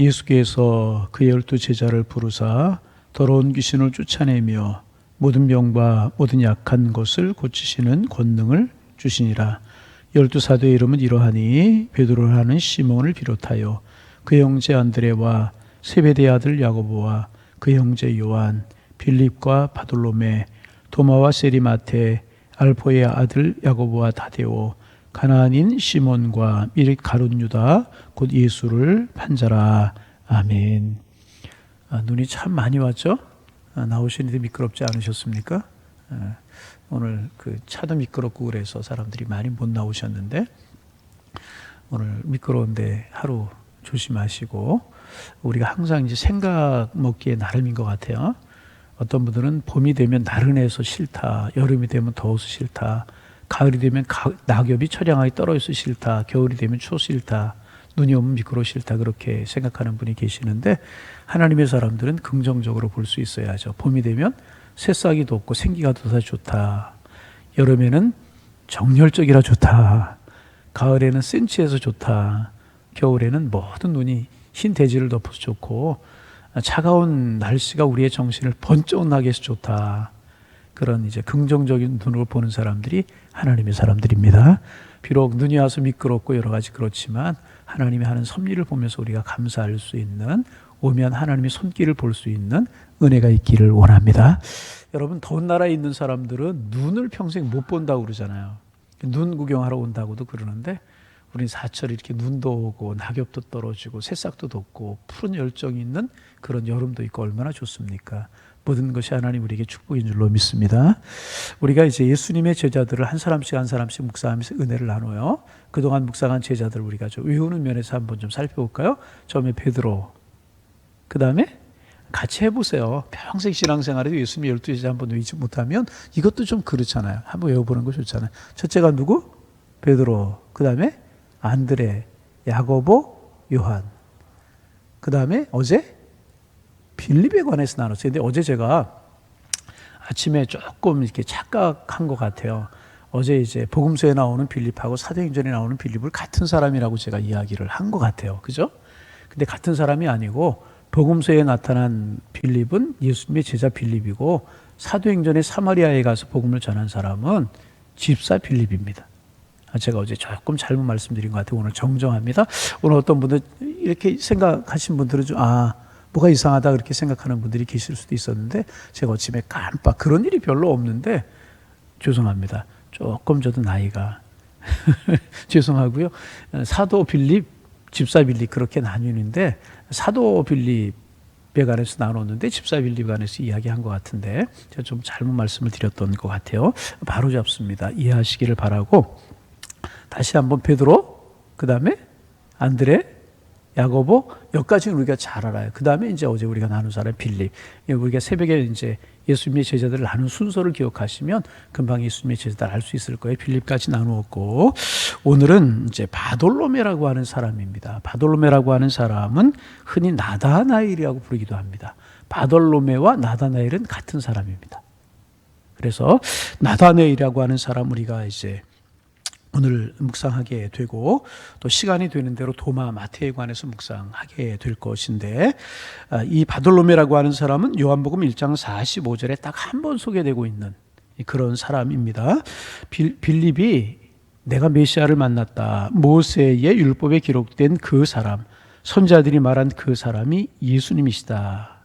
예수께서 그 12제자를 부르사 더러운 귀신을 쫓아내며 모든 병과 모든 약한 것을 고치시는 권능을 주시니라. 12사도의 이름은 이러하니 베드로를 하는 시몬을 비롯하여 그 형제 안드레와 세베대의 아들 야고보와 그 형제 요한, 빌립과 바돌로메, 도마와 세리마테, 알포의 아들 야고보와 다데오, 가나안인 시몬과 미리 가룟 유다 곧 예수를 판자라. 아멘. 눈이 참 많이 왔죠? 나오시는데 미끄럽지 않으셨습니까? 오늘 그 차도 미끄럽고 그래서 사람들이 많이 못 나오셨는데 오늘 미끄러운데 하루 조심하시고, 우리가 항상 이제 생각 먹기에 나름인 것 같아요. 어떤 분들은 봄이 되면 나른해서 싫다, 여름이 되면 더워서 싫다, 가을이 되면 낙엽이 처량하게 떨어져서 싫다, 겨울이 되면 추워서 싫다, 눈이 오면 미끄러워 싫다, 그렇게 생각하는 분이 계시는데 하나님의 사람들은 긍정적으로 볼 수 있어야죠. 봄이 되면 새싹이 돋고 생기가 돋아 좋다, 여름에는 정열적이라 좋다, 가을에는 센치해서 좋다, 겨울에는 모든 눈이 흰 대지를 덮어서 좋고, 차가운 날씨가 우리의 정신을 번쩍 나게 해서 좋다. 그런 이제 긍정적인 눈으로 보는 사람들이 하나님의 사람들입니다. 비록 눈이 와서 미끄럽고 여러 가지 그렇지만 하나님이 하는 섭리를 보면서 우리가 감사할 수 있는, 오면 하나님의 손길을 볼 수 있는 은혜가 있기를 원합니다. 여러분, 더운 나라에 있는 사람들은 눈을 평생 못 본다고 그러잖아요. 눈 구경하러 온다고도 그러는데 우린 사철 이렇게 눈도 오고 낙엽도 떨어지고 새싹도 돋고 푸른 열정이 있는 그런 여름도 있고 얼마나 좋습니까? 모든 것이 하나님 우리에게 축복인 줄로 믿습니다. 우리가 이제 예수님의 제자들을 한 사람씩 한 사람씩 묵상하면서 은혜를 나눠요. 그동안 묵상한 제자들 우리가 좀 외우는 면에서 한번 좀 살펴볼까요? 처음에 베드로, 그 다음에 같이 해보세요. 평생 신앙생활에도 예수님 12제자 한번 외우지 못하면 이것도 좀 그렇잖아요. 한번 외워보는 거 좋잖아요. 첫째가 누구? 베드로, 그 다음에 안드레, 야고보, 요한, 그 다음에 어제 빌립에 관해서 나눴어요. 근데 어제 제가 아침에 조금 이렇게 착각한 것 같아요. 어제 이제 복음서에 나오는 빌립하고 사도행전에 나오는 빌립을 같은 사람이라고 제가 이야기를 한 것 같아요. 그죠? 근데 같은 사람이 아니고 복음서에 나타난 빌립은 예수님의 제자 빌립이고 사도행전에 사마리아에 가서 복음을 전한 사람은 집사 빌립입니다. 제가 어제 조금 잘못 말씀드린 것 같아요. 오늘 정정합니다. 오늘 어떤 분들 이렇게 생각하신 분들은 좀 뭐가 이상하다 그렇게 생각하는 분들이 계실 수도 있었는데 제가 아침에 깜빡, 그런 일이 별로 없는데 죄송합니다. 조금 저도 나이가 죄송하고요. 사도 빌립, 집사 빌립 그렇게 나뉘는데 사도 빌립에 관해서 나눴는데 집사 빌립에 관해서 이야기한 것 같은데 제가 좀 잘못 말씀을 드렸던 것 같아요. 바로 잡습니다. 이해하시기를 바라고, 다시 한번 베드로, 그 다음에 안드레, 야고보, 여기까지는 우리가 잘 알아요. 그 다음에 이제 어제 우리가 나눈 사람 빌립. 우리가 새벽에 이제 예수님의 제자들을 나눈 순서를 기억하시면 금방 예수님의 제자들 알 수 있을 거예요. 빌립까지 나누었고, 오늘은 이제 바돌로메라고 하는 사람입니다. 바돌로메라고 하는 사람은 흔히 나다나엘이라고 부르기도 합니다. 바돌로메와 나다나엘은 같은 사람입니다. 그래서 나다나엘이라고 하는 사람 우리가 이제 오늘 묵상하게 되고, 또 시간이 되는 대로 도마, 마태에 관해서 묵상하게 될 것인데, 이 바돌로메라고 하는 사람은 요한복음 1장 45절에 딱 한 번 소개되고 있는 그런 사람입니다. 빌립이 내가 메시아를 만났다, 모세의 율법에 기록된 그 사람, 선지자들이 말한 그 사람이 예수님이시다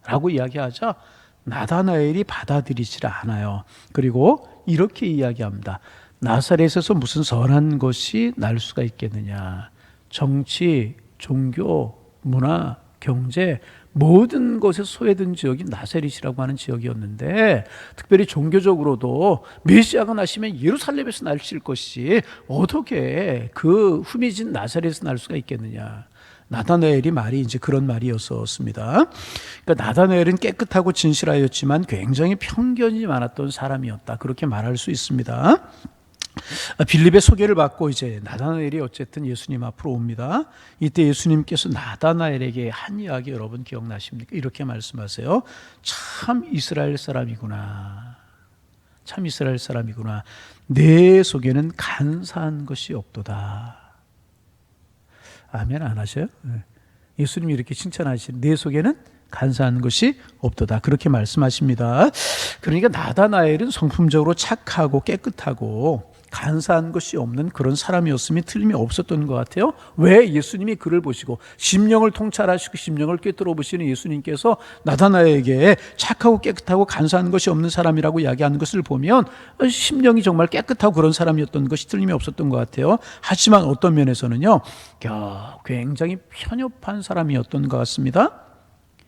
라고 이야기하자 나다나엘이 받아들이지 않아요. 그리고 이렇게 이야기합니다. 나사렛에서 무슨 선한 것이 날 수가 있겠느냐. 정치, 종교, 문화, 경제 모든 것에 소외된 지역이 나사렛이라고 하는 지역이었는데, 특별히 종교적으로도 메시아가 나시면 예루살렘에서 나실 것이 어떻게 그 흠이진 나사렛에서 날 수가 있겠느냐. 나다나엘이 말이 이제 그런 말이었습니다. 그러니까 나다나엘은 깨끗하고 진실하였지만 굉장히 편견이 많았던 사람이었다, 그렇게 말할 수 있습니다. 빌립의 소개를 받고 이제 나다나엘이 어쨌든 예수님 앞으로 옵니다. 이때 예수님께서 나다나엘에게 한 이야기 여러분 기억나십니까? 이렇게 말씀하세요. 참 이스라엘 사람이구나. 참 이스라엘 사람이구나. 내 속에는 간사한 것이 없도다. 아멘 안 하셔요? 예수님이 이렇게 칭찬하시는 내 속에는 간사한 것이 없도다. 그렇게 말씀하십니다. 그러니까 나다나엘은 성품적으로 착하고 깨끗하고 간사한 것이 없는 그런 사람이었음이 틀림이 없었던 것 같아요. 왜? 예수님이 그를 보시고 심령을 통찰하시고 심령을 꿰뚫어 보시는 예수님께서 나다나엘에게 착하고 깨끗하고 간사한 것이 없는 사람이라고 이야기하는 것을 보면 심령이 정말 깨끗하고 그런 사람이었던 것이 틀림이 없었던 것 같아요. 하지만 어떤 면에서는요, 굉장히 편협한 사람이었던 것 같습니다.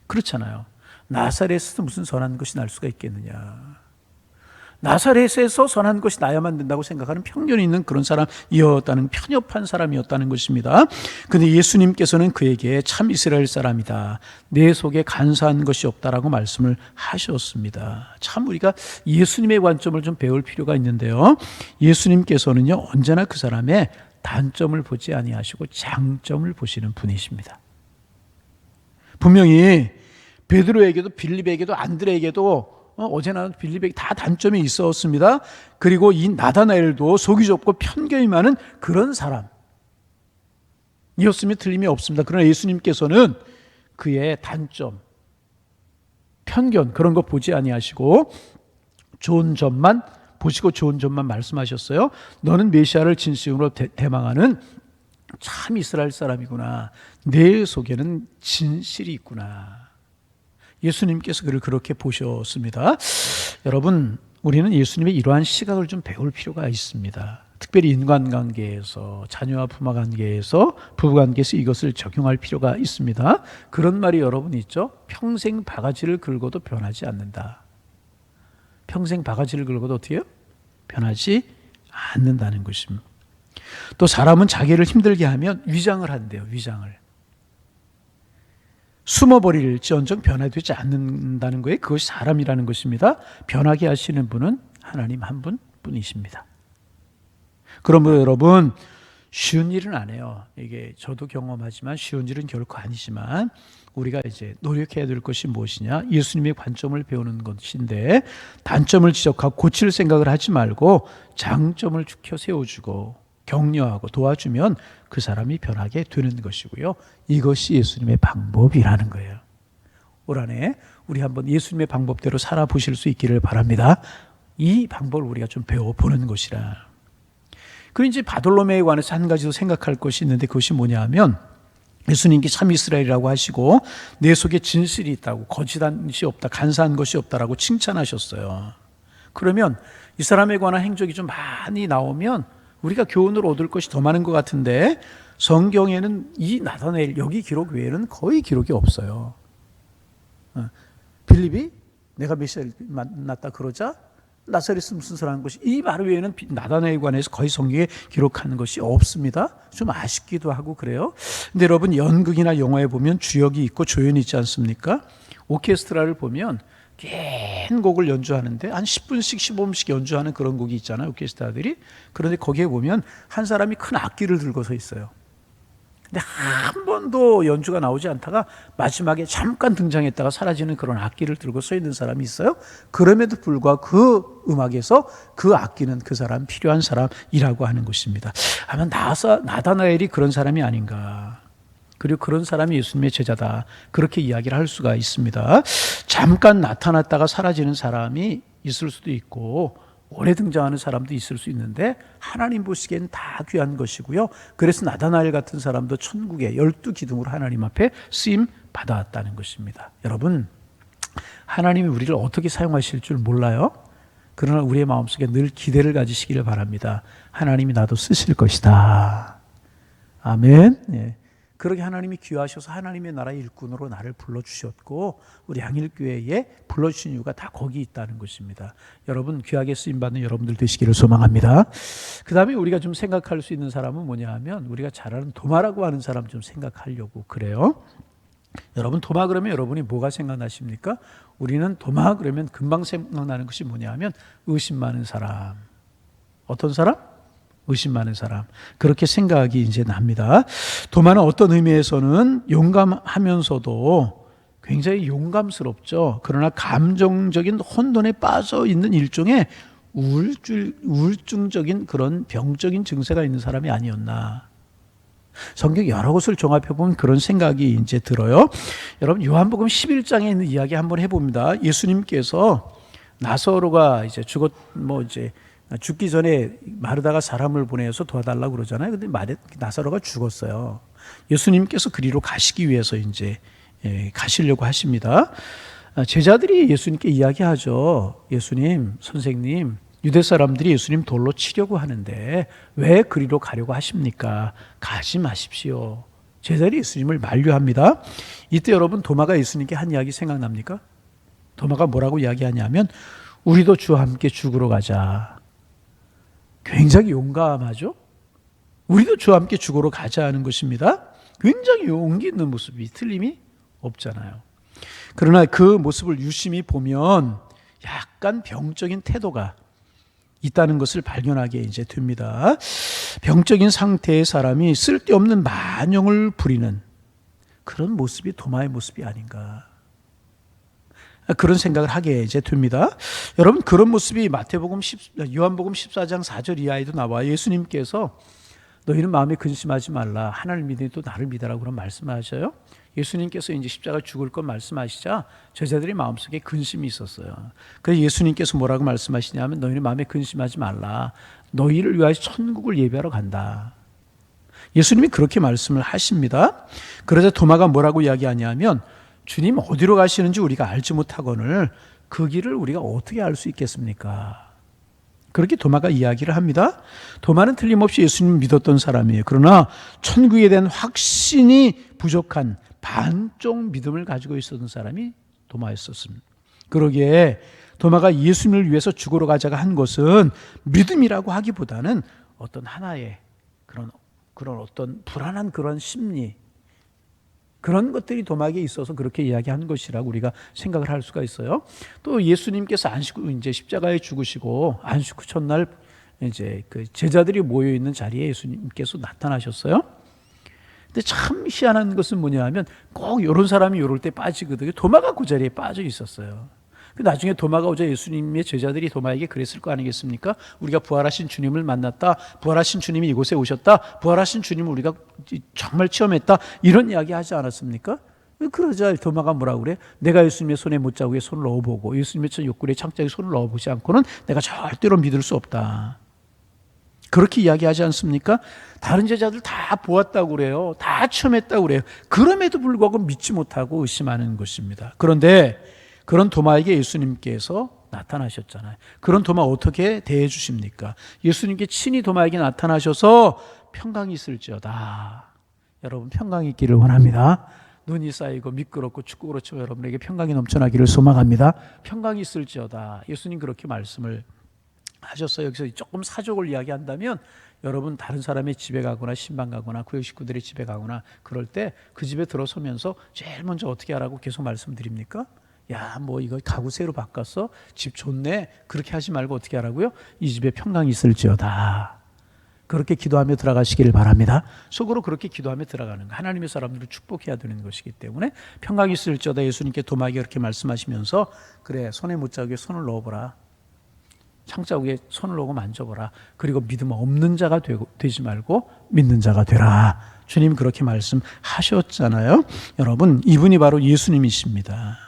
그렇잖아요. 나사렛에서 무슨 선한 것이 날 수가 있겠느냐. 나사렛에서 선한 것이 나야만 된다고 생각하는 편견이 있는 그런 사람이었다는, 편협한 사람이었다는 것입니다. 그런데 예수님께서는 그에게 참 이스라엘 사람이다, 내 속에 간사한 것이 없다라고 말씀을 하셨습니다. 참 우리가 예수님의 관점을 좀 배울 필요가 있는데요, 예수님께서는요 언제나 그 사람의 단점을 보지 아니하시고 장점을 보시는 분이십니다. 분명히 베드로에게도 빌립에게도 안드레에게도 어제나 빌립에게 다 단점이 있었습니다. 그리고 이 나다나엘도 속이 좁고 편견이 많은 그런 사람이었으면 틀림이 없습니다. 그러나 예수님께서는 그의 단점, 편견 그런 거 보지 아니하시고 좋은 점만 보시고 좋은 점만 말씀하셨어요. 너는 메시아를 진심으로 대망하는 참 이스라엘 사람이구나. 내 속에는 진실이 있구나. 예수님께서 그를 그렇게 보셨습니다. 여러분, 우리는 예수님의 이러한 시각을 좀 배울 필요가 있습니다. 특별히 인간관계에서, 자녀와 부모 관계에서, 부부관계에서 이것을 적용할 필요가 있습니다. 그런 말이 여러분 있죠? 평생 바가지를 긁어도 변하지 않는다. 평생 바가지를 긁어도 어떻게 해요? 변하지 않는다는 것입니다. 또 사람은 자기를 힘들게 하면 위장을 한대요. 위장을. 숨어버릴지언정 변화되지 않는다는 거예요. 그것이 사람이라는 것입니다. 변하게 하시는 분은 하나님 한 분뿐이십니다. 그러므로 여러분, 쉬운 일은 안 해요. 이게 저도 경험하지만 쉬운 일은 결코 아니지만 우리가 이제 노력해야 될 것이 무엇이냐? 예수님의 관점을 배우는 것인데, 단점을 지적하고 고칠 생각을 하지 말고 장점을 지켜 세워주고 격려하고 도와주면 그 사람이 변하게 되는 것이고요. 이것이 예수님의 방법이라는 거예요. 올 한해 우리 한번 예수님의 방법대로 살아보실 수 있기를 바랍니다. 이 방법을 우리가 좀 배워보는 것이라. 그리고 이제 바돌로메에 관해서 한 가지 더 생각할 것이 있는데, 그것이 뭐냐 하면 예수님께 참 이스라엘이라고 하시고 내 속에 진실이 있다고, 거짓한 것이 없다, 간사한 것이 없다라고 칭찬하셨어요. 그러면 이 사람에 관한 행적이 좀 많이 나오면 우리가 교훈을 얻을 것이 더 많은 것 같은데, 성경에는 이 나다나엘 여기 기록 외에는 거의 기록이 없어요. 빌립이 내가 메시아를 만났다 그러자 나사렛은 무슨 소리하는 것이, 이 말 외에는 나다나엘에 관해서 거의 성경에 기록하는 것이 없습니다. 좀 아쉽기도 하고 그래요. 근데 여러분, 연극이나 영화에 보면 주역이 있고 조연이 있지 않습니까? 오케스트라를 보면 긴 곡을 연주하는데 한 10분씩 15분씩 연주하는 그런 곡이 있잖아요, 오케스트라들이. 그런데 거기에 보면 한 사람이 큰 악기를 들고 서 있어요. 근데 한 번도 연주가 나오지 않다가 마지막에 잠깐 등장했다가 사라지는 그런 악기를 들고 서 있는 사람이 있어요. 그럼에도 불구하고 그 음악에서 그 악기는 그 사람, 필요한 사람이라고 하는 것입니다. 아마 나다나엘이 그런 사람이 아닌가. 그리고 그런 사람이 예수님의 제자다, 그렇게 이야기를 할 수가 있습니다. 잠깐 나타났다가 사라지는 사람이 있을 수도 있고 오래 등장하는 사람도 있을 수 있는데, 하나님 보시기엔 다 귀한 것이고요. 그래서 나다나엘 같은 사람도 천국의 12기둥으로 하나님 앞에 쓰임 받아왔다는 것입니다. 여러분, 하나님이 우리를 어떻게 사용하실 줄 몰라요. 그러나 우리의 마음속에 늘 기대를 가지시기를 바랍니다. 하나님이 나도 쓰실 것이다. 아멘. 네. 그렇게 하나님이 귀하셔서 하나님의 나라의 일꾼으로 나를 불러주셨고 우리 양일교회에 불러주신 이유가 다 거기 있다는 것입니다. 여러분, 귀하게 쓰임받는 여러분들 되시기를 소망합니다. 그 다음에 우리가 좀 생각할 수 있는 사람은 뭐냐 하면, 우리가 잘 아는 도마라고 하는 사람 좀 생각하려고 그래요. 여러분, 도마 그러면 여러분이 뭐가 생각나십니까? 우리는 도마 그러면 금방 생각나는 것이 뭐냐 하면 의심 많은 사람. 어떤 사람? 의심 많은 사람. 그렇게 생각이 이제 납니다. 도마는 어떤 의미에서는 용감하면서도 굉장히 용감스럽죠. 그러나 감정적인 혼돈에 빠져 있는 일종의 우울증적인 그런 병적인 증세가 있는 사람이 아니었나. 성경 여러 곳을 종합해 보면 그런 생각이 이제 들어요. 여러분 요한복음 11장에 있는 이야기 한번 해봅니다. 예수님께서 나사로가 이제 죽기 전에 마르다가 사람을 보내서 도와달라고 그러잖아요. 근데 나사로가 죽었어요. 예수님께서 그리로 가시기 위해서 이제 가시려고 하십니다. 제자들이 예수님께 이야기하죠. 예수님, 선생님, 유대 사람들이 예수님 돌로 치려고 하는데 왜 그리로 가려고 하십니까? 가지 마십시오. 제자들이 예수님을 만류합니다. 이때 여러분 도마가 예수님께 한 이야기 생각납니까? 도마가 뭐라고 이야기하냐면 우리도 주와 함께 죽으러 가자. 굉장히 용감하죠? 우리도 주와 함께 죽으러 가자 하는 것입니다. 굉장히 용기 있는 모습이 틀림이 없잖아요. 그러나 그 모습을 유심히 보면 약간 병적인 태도가 있다는 것을 발견하게 이제 됩니다. 병적인 상태의 사람이 쓸데없는 만용을 부리는 그런 모습이 도마의 모습이 아닌가. 그런 생각을 하게 이제 됩니다. 여러분 그런 모습이 요한복음 14장 4절 이하에도 나와. 예수님께서 너희는 마음에 근심하지 말라. 하나님을 믿으니 또 나를 믿으라고 그런 말씀하셔요. 예수님께서 이제 십자가 죽을 것 말씀하시자 제자들의 마음속에 근심이 있었어요. 그래서 예수님께서 뭐라고 말씀하시냐면 너희는 마음에 근심하지 말라. 너희를 위하여 천국을 예배하러 간다. 예수님이 그렇게 말씀을 하십니다. 그러자 도마가 뭐라고 이야기하냐면 주님 어디로 가시는지 우리가 알지 못하거늘 그 길을 우리가 어떻게 알 수 있겠습니까? 그렇게 도마가 이야기를 합니다. 도마는 틀림없이 예수님을 믿었던 사람이에요. 그러나 천국에 대한 확신이 부족한 반쪽 믿음을 가지고 있었던 사람이 도마였었습니다. 그러기에 도마가 예수님을 위해서 죽으러 가자가 한 것은 믿음이라고 하기보다는 어떤 하나의 그런 어떤 불안한 그런 심리, 그런 것들이 도마에게 있어서 그렇게 이야기한 것이라고 우리가 생각을 할 수가 있어요. 또 예수님께서 안식 후 이제 십자가에 죽으시고 안식 후 첫날 이제 그 제자들이 모여 있는 자리에 예수님께서 나타나셨어요. 근데 참 희한한 것은 뭐냐면 꼭 이런 사람이 이럴 때 빠지거든요. 도마가 그 자리에 빠져 있었어요. 나중에 도마가 오자 예수님의 제자들이 도마에게 그랬을 거 아니겠습니까? 우리가 부활하신 주님을 만났다. 부활하신 주님이 이곳에 오셨다. 부활하신 주님을 우리가 정말 체험했다. 이런 이야기 하지 않았습니까? 그러자 도마가 뭐라고 그래? 내가 예수님의 손에 못자국에 손을 넣어보고 예수님의 옆구리에 창자에 손을 넣어보지 않고는 내가 절대로 믿을 수 없다. 그렇게 이야기하지 않습니까? 다른 제자들 다 보았다고 그래요. 다 체험했다고 그래요. 그럼에도 불구하고 믿지 못하고 의심하는 것입니다. 그런데 그런 도마에게 예수님께서 나타나셨잖아요. 그런 도마 어떻게 대해 주십니까? 예수님께 친히 도마에게 나타나셔서 평강이 있을지어다. 여러분 평강이 있기를 원합니다. 눈이 쌓이고 미끄럽고 춥고 그렇지만 여러분에게 평강이 넘쳐나기를 소망합니다. 평강이 있을지어다. 예수님 그렇게 말씀을 하셨어요. 여기서 조금 사족을 이야기한다면 여러분 다른 사람의 집에 가거나 신방 가거나 구역 식구들의 집에 가거나 그럴 때 그 집에 들어서면서 제일 먼저 어떻게 하라고 계속 말씀드립니까? 야, 뭐 이거 가구 새로 바꿨어? 집 좋네? 그렇게 하지 말고 어떻게 하라고요? 이 집에 평강이 있을지어다. 그렇게 기도하며 들어가시기를 바랍니다. 속으로 그렇게 기도하며 들어가는 거. 하나님의 사람들을 축복해야 되는 것이기 때문에 평강이 있을지어다. 예수님께 도마에게 그렇게 말씀하시면서 그래 손에 못자국에 손을 넣어보라. 창자국에 손을 넣고 만져보라. 그리고 믿음 없는 자가 되지 말고 믿는 자가 되라. 주님 그렇게 말씀하셨잖아요. 여러분 이분이 바로 예수님이십니다.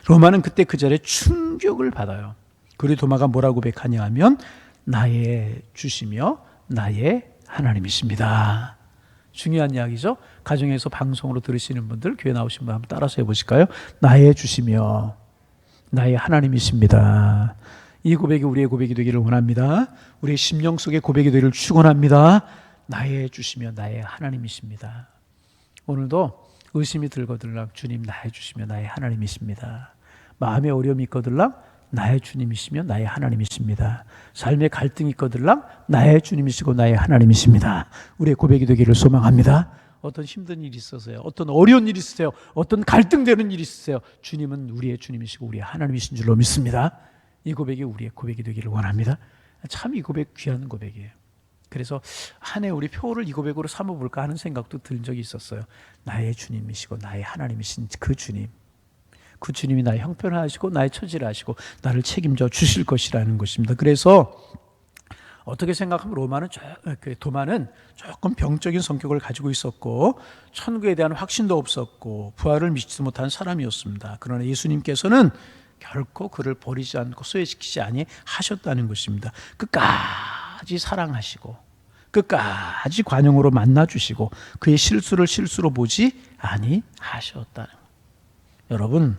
로마는 그때 그 자리에 충격을 받아요. 그리고 도마가 뭐라고 고백하냐 하면 나의 주시며 나의 하나님이십니다. 중요한 이야기죠. 가정에서 방송으로 들으시는 분들, 교회 나오신 분 한번 따라서 해보실까요? 나의 주시며 나의 하나님이십니다. 이 고백이 우리의 고백이 되기를 원합니다. 우리의 심령 속의 고백이 되기를 축원합니다. 나의 주시며 나의 하나님이십니다. 오늘도 의심이 들거들랑 주님 나의 주시며 나의 하나님이십니다. 마음에 어려움이 있거들랑 나의 주님이시며 나의 하나님이십니다. 삶에 갈등이 있거들랑 나의 주님이시고 나의 하나님이십니다. 우리의 고백이 되기를 소망합니다. 어떤 힘든 일이 있으세요? 어떤 어려운 일이 있으세요? 어떤 갈등되는 일이 있으세요? 주님은 우리의 주님이시고 우리의 하나님이신 줄로 믿습니다. 이 고백이 우리의 고백이 되기를 원합니다. 참 이 고백 귀한 고백이에요. 그래서 한 해 우리 표를 이 고백으로 삼아볼까 하는 생각도 든 적이 있었어요. 나의 주님이시고 나의 하나님이신 그 주님. 그 주님이 나의 형편을 하시고 나의 처지를 하시고 나를 책임져 주실 것이라는 것입니다. 그래서 어떻게 생각하면 도마는 조금 병적인 성격을 가지고 있었고 천국에 대한 확신도 없었고 부활을 믿지도 못한 사람이었습니다. 그러나 예수님께서는 결코 그를 버리지 않고 소외시키지 아니하셨다는 것입니다. 끝까지 사랑하시고 끝까지 관용으로 만나주시고 그의 실수를 실수로 보지 아니하셨다는 것. 여러분,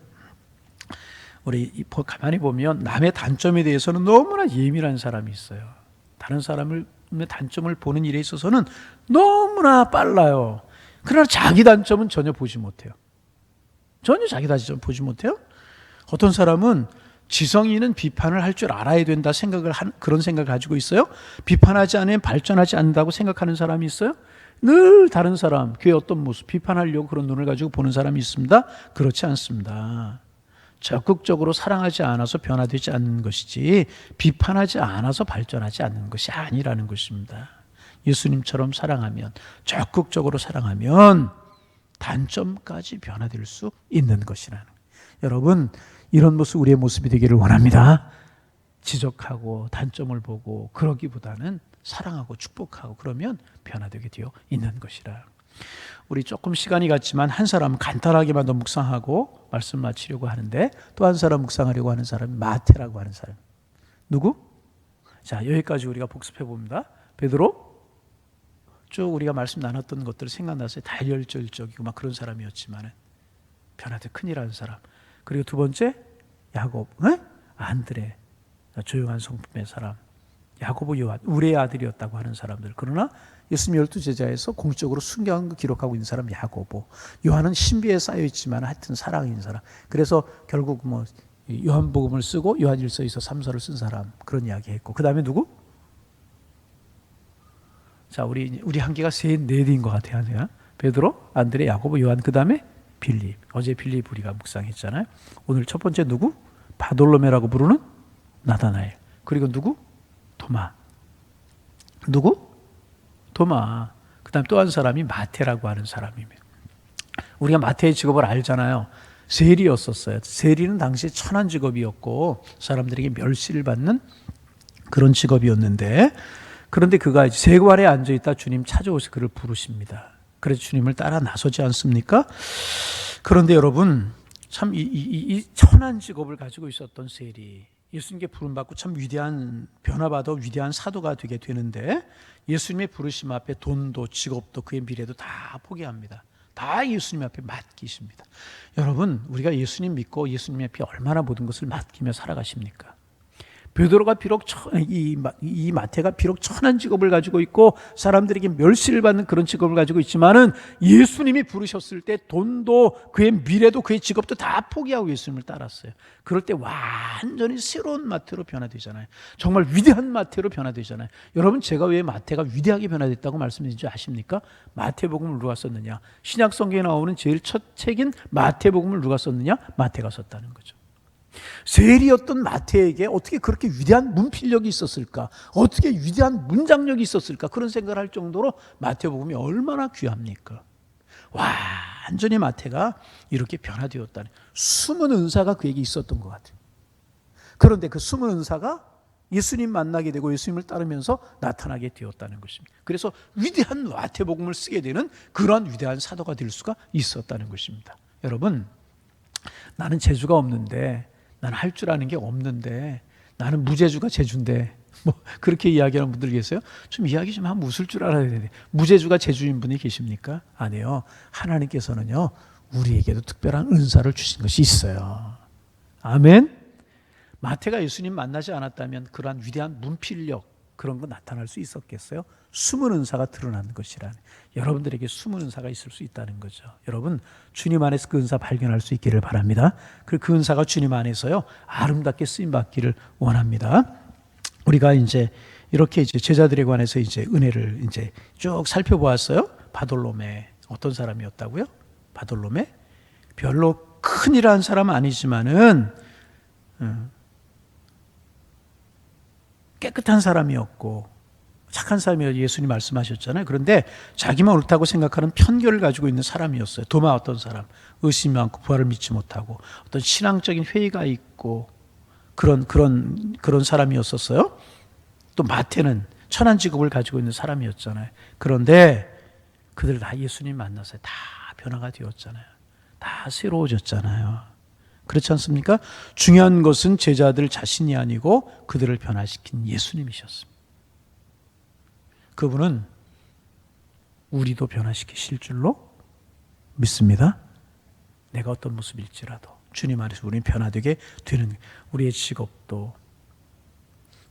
우리 가만히 보면 남의 단점에 대해서는 너무나 예민한 사람이 있어요. 다른 사람의 단점을 보는 일에 있어서는 너무나 빨라요. 그러나 자기 단점은 전혀 보지 못해요. 전혀 자기 단점 보지 못해요. 어떤 사람은 지성인은 비판을 할 줄 알아야 된다 그런 생각을 가지고 있어요. 비판하지 않으면 발전하지 않는다고 생각하는 사람이 있어요. 늘 다른 사람, 교회 어떤 모습 비판하려고 그런 눈을 가지고 보는 사람이 있습니다. 그렇지 않습니다. 적극적으로 사랑하지 않아서 변화되지 않는 것이지 비판하지 않아서 발전하지 않는 것이 아니라는 것입니다. 예수님처럼 사랑하면, 적극적으로 사랑하면 단점까지 변화될 수 있는 것이라는 거예요. 여러분, 이런 모습 우리의 모습이 되기를 원합니다. 지적하고 단점을 보고 그러기보다는 사랑하고 축복하고 그러면 변화되게 되어 있는 것이라. 우리 조금 시간이 갔지만 한 사람은 간단하게만 더 묵상하고 말씀 마치려고 하는데 또 한 사람 묵상하려고 하는 사람이 마태라고 하는 사람. 누구? 자, 여기까지 우리가 복습해 봅니다. 베드로, 쭉 우리가 말씀 나눴던 것들 생각나서 다혈질적이고 막 그런 사람이었지만 변화되 큰일 하는 사람. 그리고 두 번째 야곱, 안드레, 조용한 성품의 사람. 야고보, 요한, 우레의 아들이었다고 하는 사람들. 그러나 예수님 12제자에서 공적으로 순교한 거 기록하고 있는 사람 야고보. 요한은 신비에 쌓여 있지만 하여튼 사랑인 사람. 그래서 결국 요한복음을 쓰고 요한일서에서 3서를 쓴 사람, 그런 이야기 했고. 그 다음에 누구? 자, 우리 한계가 넷인 것 같아요. 베드로, 안드레, 야고보, 요한, 그 다음에 빌립. 어제 빌립 우리가 묵상했잖아요. 오늘 첫 번째 누구? 바돌로메라고 부르는 나다나엘. 그리고 누구? 도마. 누구? 도마. 그 다음 또 한 사람이 마태라고 하는 사람입니다. 우리가 마태의 직업을 알잖아요. 세리였었어요. 세리는 당시에 천한 직업이었고 사람들에게 멸시를 받는 그런 직업이었는데, 그런데 그가 세관에 앉아있다 주님 찾아오셔서 그를 부르십니다. 그래서 주님을 따라 나서지 않습니까? 그런데 여러분, 참 이 천한 직업을 가지고 있었던 세리, 예수님께 부름받고 참 위대한, 변화받아 위대한 사도가 되게 되는데 예수님의 부르심 앞에 돈도 직업도 그의 미래도 다 포기합니다. 다 예수님 앞에 맡기십니다. 여러분, 우리가 예수님 믿고 예수님 앞에 얼마나 모든 것을 맡기며 살아가십니까? 베드로가 비록 이 마태가 비록 천한 직업을 가지고 있고 사람들에게 멸시를 받는 그런 직업을 가지고 있지만은 예수님이 부르셨을 때 돈도 그의 미래도 그의 직업도 다 포기하고 예수님을 따랐어요. 그럴 때 완전히 새로운 마태로 변화되잖아요. 정말 위대한 마태로 변화되잖아요. 여러분, 제가 왜 마태가 위대하게 변화됐다고 말씀드린 줄 아십니까? 마태복음을 누가 썼느냐? 신약 성경에 나오는 제일 첫 책인 마태복음을 누가 썼느냐? 마태가 썼다는 거죠. 세리였던 마태에게 어떻게 그렇게 위대한 문필력이 있었을까? 어떻게 위대한 문장력이 있었을까? 그런 생각을 할 정도로 마태복음이 얼마나 귀합니까? 완전히 마태가 이렇게 변화되었다니, 숨은 은사가 그에게 있었던 것 같아요. 그런데 그 숨은 은사가 예수님 만나게 되고 예수님을 따르면서 나타나게 되었다는 것입니다. 그래서 위대한 마태복음을 쓰게 되는 그러한 위대한 사도가 될 수가 있었다는 것입니다. 여러분, 나는 재주가 없는데, 나는 할 줄 아는 게 없는데, 나는 무재주가 재주인데, 그렇게 이야기하는 분들 계세요? 좀 이야기 좀 하면 웃을 줄 알아야 되는데, 무재주가 재주인 분이 계십니까? 아니에요. 하나님께서는요, 우리에게도 특별한 은사를 주신 것이 있어요. 아멘. 마태가 예수님 만나지 않았다면 그러한 위대한 문필력, 그런 거 나타날 수 있었겠어요? 숨은 은사가 드러나는 것이라는, 여러분들에게 숨은 은사가 있을 수 있다는 거죠. 여러분, 주님 안에서 그 은사 발견할 수 있기를 바랍니다. 그 은사가 주님 안에서요 아름답게 쓰임 받기를 원합니다. 우리가 이제 이렇게 제자들에 관해서 은혜를 쭉 살펴보았어요. 바돌로메 어떤 사람이었다고요? 바돌로메 별로 큰일한 사람은 아니지만은 깨끗한 사람이었고 착한 사람이었고 예수님 말씀하셨잖아요. 그런데 자기만 옳다고 생각하는 편견을 가지고 있는 사람이었어요. 도마 어떤 사람, 의심이 많고 부활을 믿지 못하고 어떤 신앙적인 회의가 있고 그런 사람이었었어요. 또 마태는 천한 직업을 가지고 있는 사람이었잖아요. 그런데 그들 다 예수님 만나서 다 변화가 되었잖아요. 다 새로워졌잖아요. 그렇지 않습니까? 중요한 것은 제자들 자신이 아니고 그들을 변화시킨 예수님이셨습니다. 그분은 우리도 변화시키실 줄로 믿습니다. 내가 어떤 모습일지라도 주님 안에서 우리는 변화되게 되는, 우리의 직업도,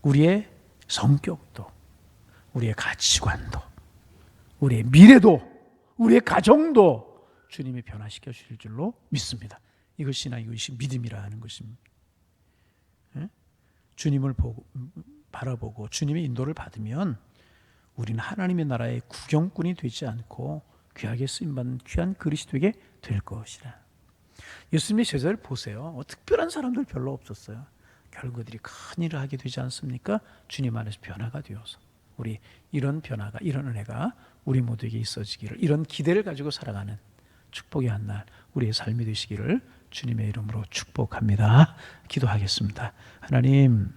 우리의 성격도, 우리의 가치관도, 우리의 미래도, 우리의 가정도 주님이 변화시켜 주실 줄로 믿습니다. 이것이나 이것이 믿음이라 하는 것입니다. 주님을 바라보고 주님의 인도를 받으면 우리는 하나님의 나라의 구경꾼이 되지 않고 귀하게 쓰임받는 귀한 그릇이 되게 될 것이라. 예수님의 제자를 보세요. 특별한 사람들 별로 없었어요. 결국 그들이 큰 일을 하게 되지 않습니까? 주님 안에서 변화가 되어서 우리 이런 변화가, 이런 은혜가 우리 모두에게 있어지기를, 이런 기대를 가지고 살아가는 축복의 한 날 우리의 삶이 되시기를 주님의 이름으로 축복합니다. 기도하겠습니다. 하나님,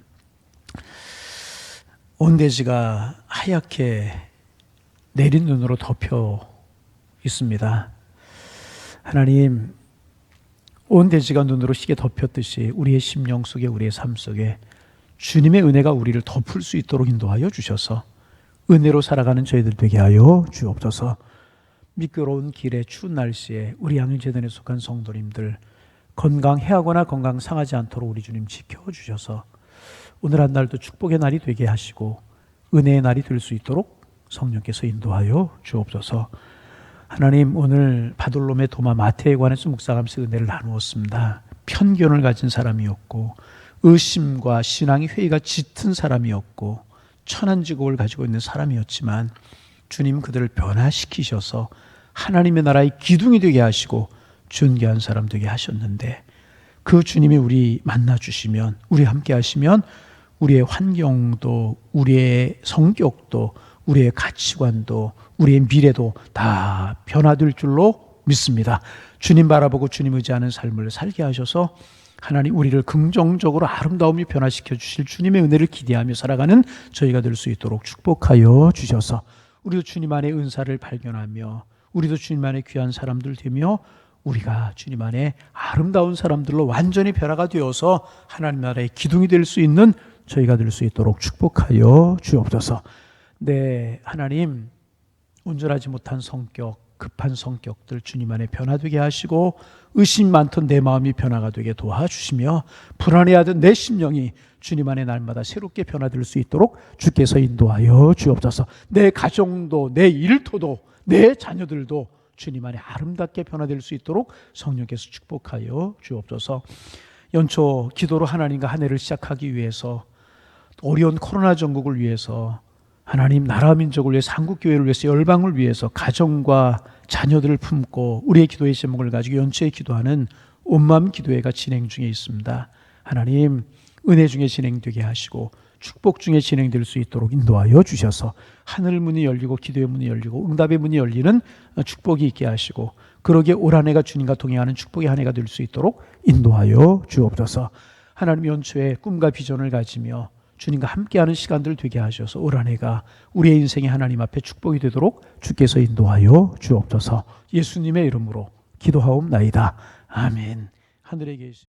온 대지가 하얗게 내린 눈으로 덮여 있습니다. 하나님, 온 대지가 눈으로 시게 덮였듯이 우리의 심령 속에, 우리의 삶 속에 주님의 은혜가 우리를 덮을 수 있도록 인도하여 주셔서 은혜로 살아가는 저희들 되게 하여 주옵소서. 미끄러운 길에 추운 날씨에 우리 양육재단에 속한 성도님들 건강해하거나 건강 상하지 않도록 우리 주님 지켜주셔서 오늘 한 날도 축복의 날이 되게 하시고 은혜의 날이 될 수 있도록 성령께서 인도하여 주옵소서. 하나님, 오늘 바돌롬의 도마 마태에 관해서 묵상하면서 은혜를 나누었습니다. 편견을 가진 사람이었고 의심과 신앙의 회의가 짙은 사람이었고 천한 직업을 가지고 있는 사람이었지만 주님 그들을 변화시키셔서 하나님의 나라의 기둥이 되게 하시고 존귀한 사람 되게 하셨는데, 그 주님이 우리 만나주시면, 우리 함께 하시면 우리의 환경도, 우리의 성격도, 우리의 가치관도, 우리의 미래도 다 변화될 줄로 믿습니다. 주님 바라보고 주님 의지하는 삶을 살게 하셔서 하나님 우리를 긍정적으로 아름다움이 변화시켜 주실 주님의 은혜를 기대하며 살아가는 저희가 될 수 있도록 축복하여 주셔서 우리도 주님 안에 은사를 발견하며 우리도 주님 안에 귀한 사람들 되며 우리가 주님 안에 아름다운 사람들로 완전히 변화가 되어서 하나님 나라의 기둥이 될 수 있는 저희가 될 수 있도록 축복하여 주옵소서. 네, 하나님, 온전하지 못한 성격, 급한 성격들 주님 안에 변화되게 하시고 의심 많던 내 마음이 변화가 되게 도와주시며 불안해하던 내 심령이 주님 안에 날마다 새롭게 변화될 수 있도록 주께서 인도하여 주옵소서. 내 가정도, 내 일터도, 내 자녀들도 주님 안에 아름답게 변화될 수 있도록 성령께서 축복하여 주옵소서. 연초 기도로 하나님과 한 해를 시작하기 위해서, 어려운 코로나 전국을 위해서, 하나님 나라 민족을 위해서, 한국교회를 위해서, 열방을 위해서 가정과 자녀들을 품고 우리의 기도의 제목을 가지고 연초에 기도하는 온마음 기도회가 진행 중에 있습니다. 하나님, 은혜 중에 진행되게 하시고 축복 중에 진행될 수 있도록 인도하여 주셔서 하늘 문이 열리고 기도의 문이 열리고 응답의 문이 열리는 축복이 있게 하시고, 그러기에 올 한 해가 주님과 동행하는 축복의 한 해가 될 수 있도록 인도하여 주옵소서. 하나님, 연초에 꿈과 비전을 가지며 주님과 함께하는 시간들 되게 하셔서 올 한 해가 우리의 인생의 하나님 앞에 축복이 되도록 주께서 인도하여 주옵소서. 예수님의 이름으로 기도하옵나이다. 아멘. 하늘에 계신